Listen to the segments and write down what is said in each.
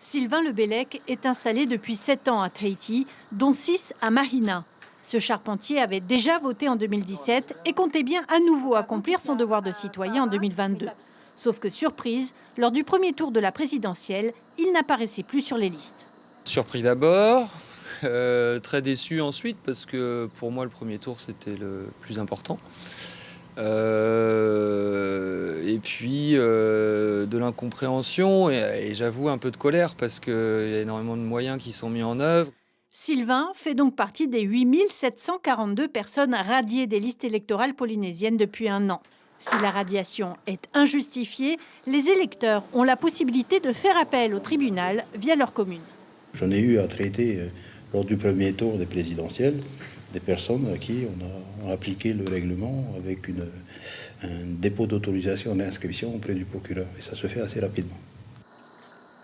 Sylvain Lebellec est installé depuis 7 ans à Tahiti, dont 6 à Mahina. Ce charpentier avait déjà voté en 2017 et comptait bien à nouveau accomplir son devoir de citoyen en 2022. Sauf que, surprise, lors du premier tour de la présidentielle, il n'apparaissait plus sur les listes. Surpris d'abord, très déçu ensuite, parce que pour moi le premier tour c'était le plus important. Et puis de l'incompréhension et j'avoue un peu de colère, parce qu'il y a énormément de moyens qui sont mis en œuvre. Sylvain fait donc partie des 8 742 personnes radiées des listes électorales polynésiennes depuis un an. Si la radiation est injustifiée, les électeurs ont la possibilité de faire appel au tribunal via leur commune. J'en ai eu à traiter lors du premier tour des présidentielles des personnes à qui on a appliqué le règlement avec un dépôt d'autorisation d'inscription auprès du procureur. Et ça se fait assez rapidement.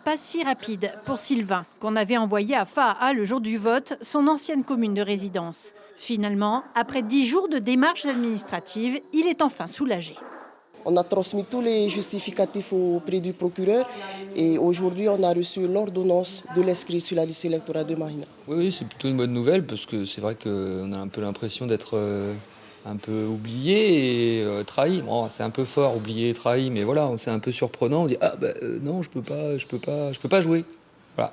Pas si rapide pour Sylvain, qu'on avait envoyé à Faa'a le jour du vote, son ancienne commune de résidence. Finalement, après 10 jours de démarches administratives, il est enfin soulagé. On a transmis tous les justificatifs auprès du procureur et aujourd'hui on a reçu l'ordonnance de l'inscrit sur la liste électorale de Mahina. Oui, c'est plutôt une bonne nouvelle, parce que c'est vrai qu'on a un peu l'impression d'être un peu oublié et trahi. Bon, c'est un peu fort, oublié et trahi, mais voilà, c'est un peu surprenant. On dit non, je peux pas jouer. Voilà.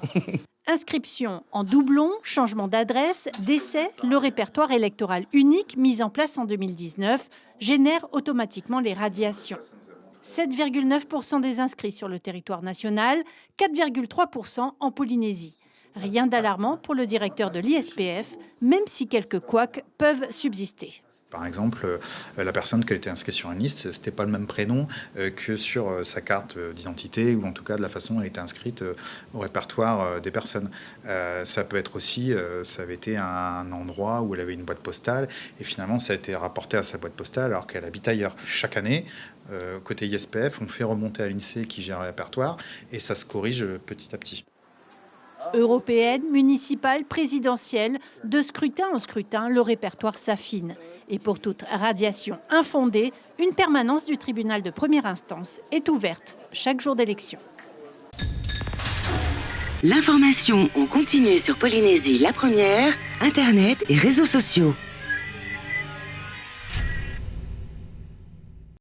Inscription en doublon, changement d'adresse, décès, le répertoire électoral unique mis en place en 2019 génère automatiquement les radiations. 7,9% des inscrits sur le territoire national, 4,3% en Polynésie. Rien d'alarmant pour le directeur de l'ISPF, même si quelques couacs peuvent subsister. Par exemple, la personne qui était inscrite sur une liste, ce n'était pas le même prénom que sur sa carte d'identité, ou en tout cas de la façon dont elle était inscrite au répertoire des personnes. Ça peut être aussi, ça avait été un endroit où elle avait une boîte postale, et finalement ça a été rapporté à sa boîte postale alors qu'elle habite ailleurs. Chaque année, côté ISPF, on fait remonter à l'INSEE qui gère le répertoire, et ça se corrige petit à petit. Européenne, municipale, présidentielle, de scrutin en scrutin, le répertoire s'affine. Et pour toute radiation infondée, une permanence du tribunal de première instance est ouverte chaque jour d'élection. L'information en continu sur Polynésie la première, Internet et réseaux sociaux.